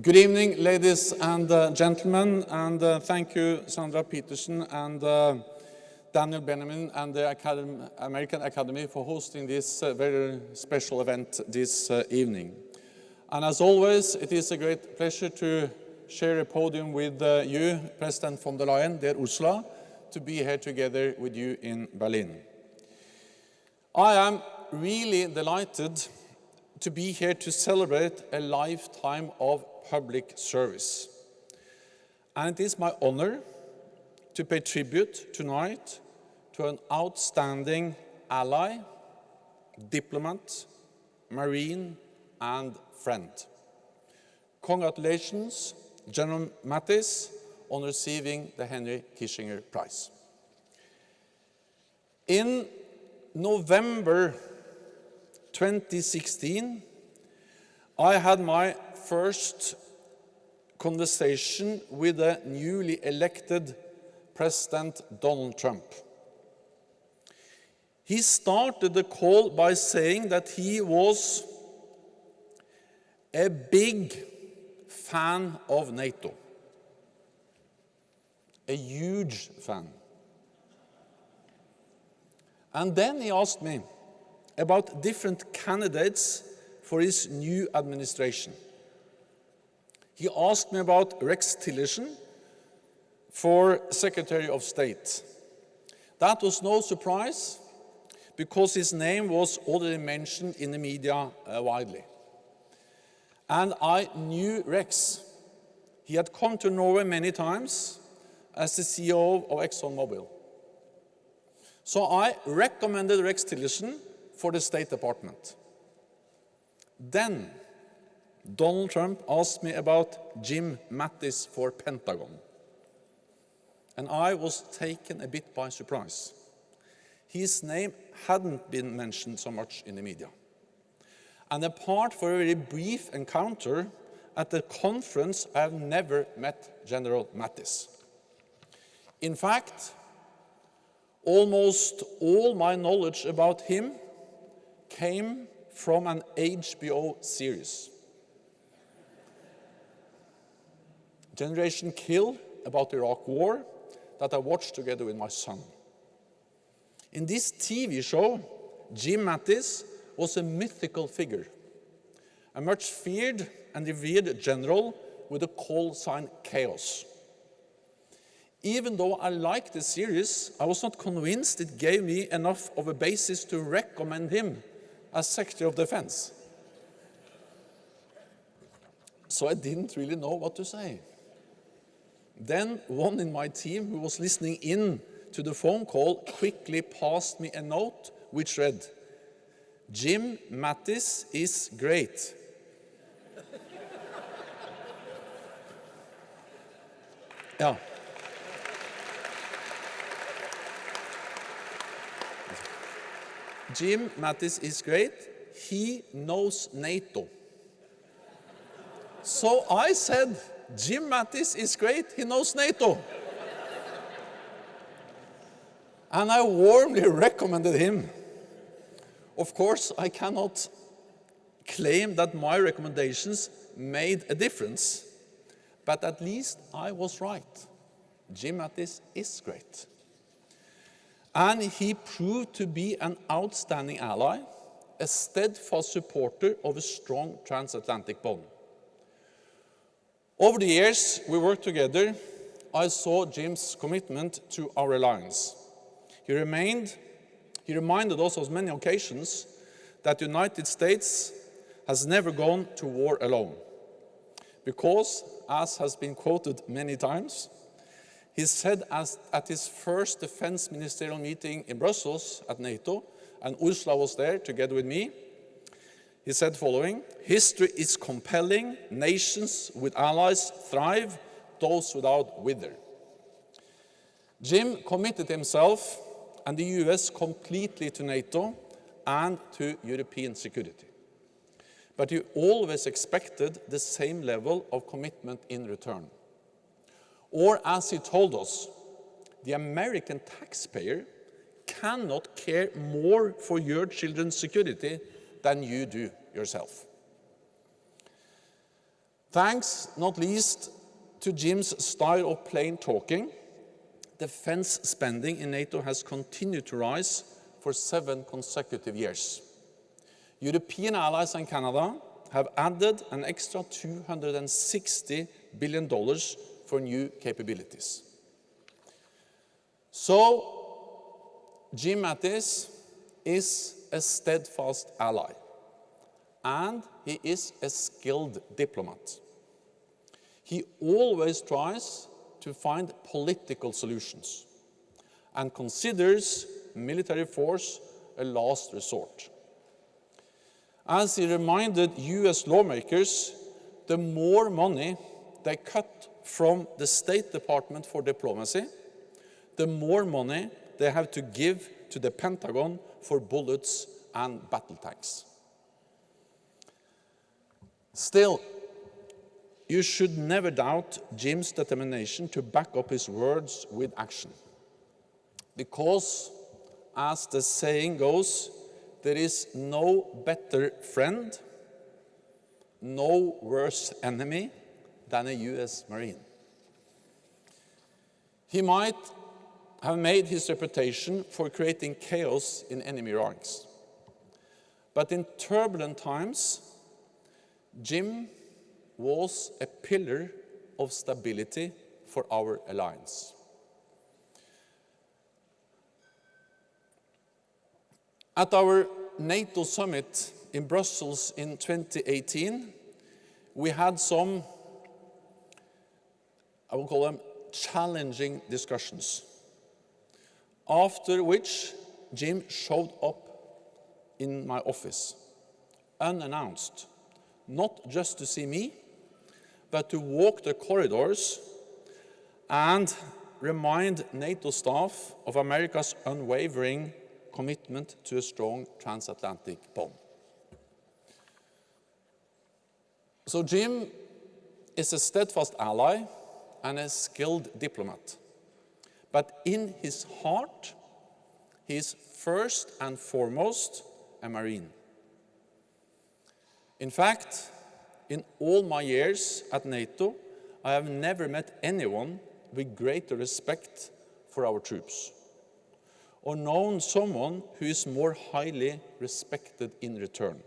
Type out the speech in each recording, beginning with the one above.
Good evening, ladies and gentlemen, and thank you, Sandra Peterson and Daniel Benjamin and the American Academy for hosting this very special event this evening. And as always, it is a great pleasure to share a podium with you, President von der Leyen, dear Ursula, to be here together with you in Berlin. I am really delighted to be here to celebrate a lifetime of public service. And it is my honor to pay tribute tonight to an outstanding ally, diplomat, marine, and friend. Congratulations, General Mattis, on receiving the Henry Kissinger Prize. In November 2016, I had my first conversation with the newly elected President Donald Trump. He started the call by saying that he was a big fan of NATO, a huge fan. And then he asked me about different candidates for his new administration. He asked me about Rex Tillerson for Secretary of State. That was no surprise, because his name was already mentioned in the media widely. And I knew Rex. He had come to Norway many times as the CEO of ExxonMobil. So I recommended Rex Tillerson for the State Department. Then Donald Trump asked me about Jim Mattis for Pentagon. And I was taken a bit by surprise. His name hadn't been mentioned so much in the media. And apart from a very brief encounter at the conference, I have never met General Mattis. In fact, almost all my knowledge about him came from an HBO series. Generation Kill, about the Iraq War, that I watched together with my son. In this TV show, Jim Mattis was a mythical figure, a much feared and revered general with a call sign Chaos. Even though I liked the series, I was not convinced it gave me enough of a basis to recommend him as Secretary of Defense. So I didn't really know what to say. Then one in my team who was listening in to the phone call quickly passed me a note which read, "Jim Mattis is great." Yeah. Jim Mattis is great. He knows NATO. So I said, Jim Mattis is great. He knows NATO. And I warmly recommended him. Of course, I cannot claim that my recommendations made a difference, but at least I was right. Jim Mattis is great. And he proved to be an outstanding ally, a steadfast supporter of a strong transatlantic bond. Over the years we worked together, I saw Jim's commitment to our alliance. He reminded us on many occasions that the United States has never gone to war alone. Because, as has been quoted many times, he said at his first defense ministerial meeting in Brussels at NATO, and Ursula was there together with me, he said following, "History is compelling, nations with allies thrive, those without wither." Jim committed himself and the US completely to NATO and to European security. But he always expected the same level of commitment in return. Or as he told us, the American taxpayer cannot care more for your children's security than you do yourself. Thanks not least to Jim's style of plain talking, defense spending in NATO has continued to rise for 7 consecutive years. European allies and Canada have added an extra $260 billion for new capabilities. So, Jim Mattis is a steadfast ally, and he is a skilled diplomat. He always tries to find political solutions and considers military force a last resort. As he reminded US lawmakers, the more money they cut from the State Department for diplomacy, the more money they have to give to the Pentagon for bullets and battle tanks. Still, you should never doubt Jim's determination to back up his words with action. Because, as the saying goes, there is no better friend, no worse enemy than a US Marine. He might have made his reputation for creating chaos in enemy ranks. But in turbulent times, Jim was a pillar of stability for our alliance. At our NATO summit in Brussels in 2018, we had some, I will call them, challenging discussions, after which Jim showed up in my office, unannounced, not just to see me, but to walk the corridors and remind NATO staff of America's unwavering commitment to a strong transatlantic bond. So Jim is a steadfast ally and a skilled diplomat. But in his heart, he is first and foremost a Marine. In fact, in all my years at NATO, I have never met anyone with greater respect for our troops, or known someone who is more highly respected in return.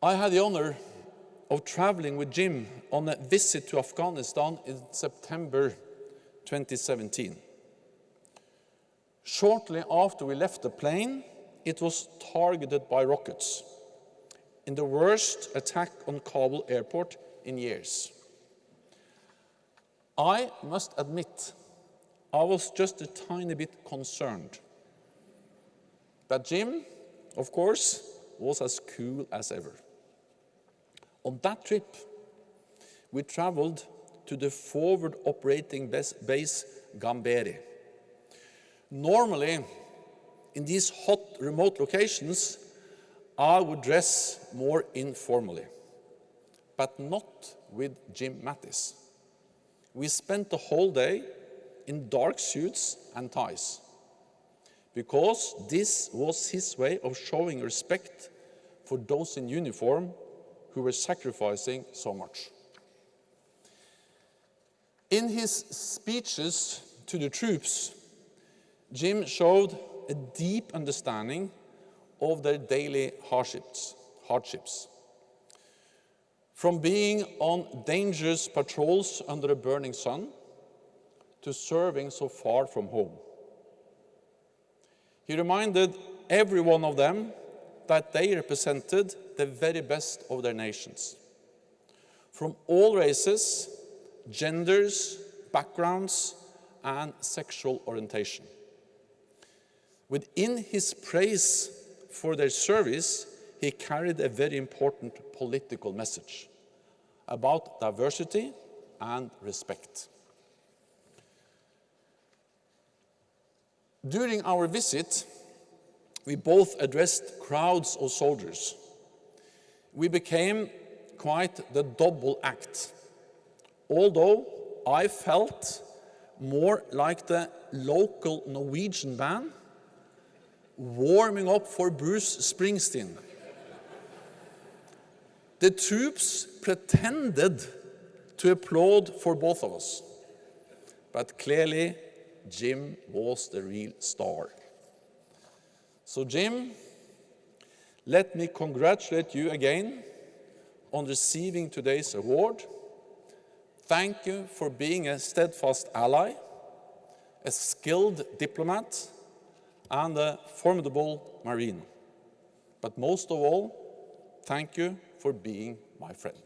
I had the honor of traveling with Jim on a visit to Afghanistan in September 2017. Shortly after we left the plane, it was targeted by rockets in the worst attack on Kabul airport in years. I must admit, I was just a tiny bit concerned. But Jim, of course, was as cool as ever. On that trip, we traveled to the forward operating base Gamberi. Normally, in these hot remote locations, I would dress more informally, but not with Jim Mattis. We spent the whole day in dark suits and ties, because this was his way of showing respect for those in uniform who were sacrificing so much. In his speeches to the troops, Jim showed a deep understanding of their daily hardships. From being on dangerous patrols under a burning sun to serving so far from home. He reminded every one of them that they represented the very best of their nations, from all races, genders, backgrounds, and sexual orientation. Within his praise for their service, he carried a very important political message about diversity and respect. During our visit, we both addressed crowds of soldiers. We became quite the double act, although I felt more like the local Norwegian band warming up for Bruce Springsteen. The troops pretended to applaud for both of us, but clearly Jim was the real star. So Jim, let me congratulate you again on receiving today's award. Thank you for being a steadfast ally, a skilled diplomat, and a formidable Marine. But most of all, thank you for being my friend.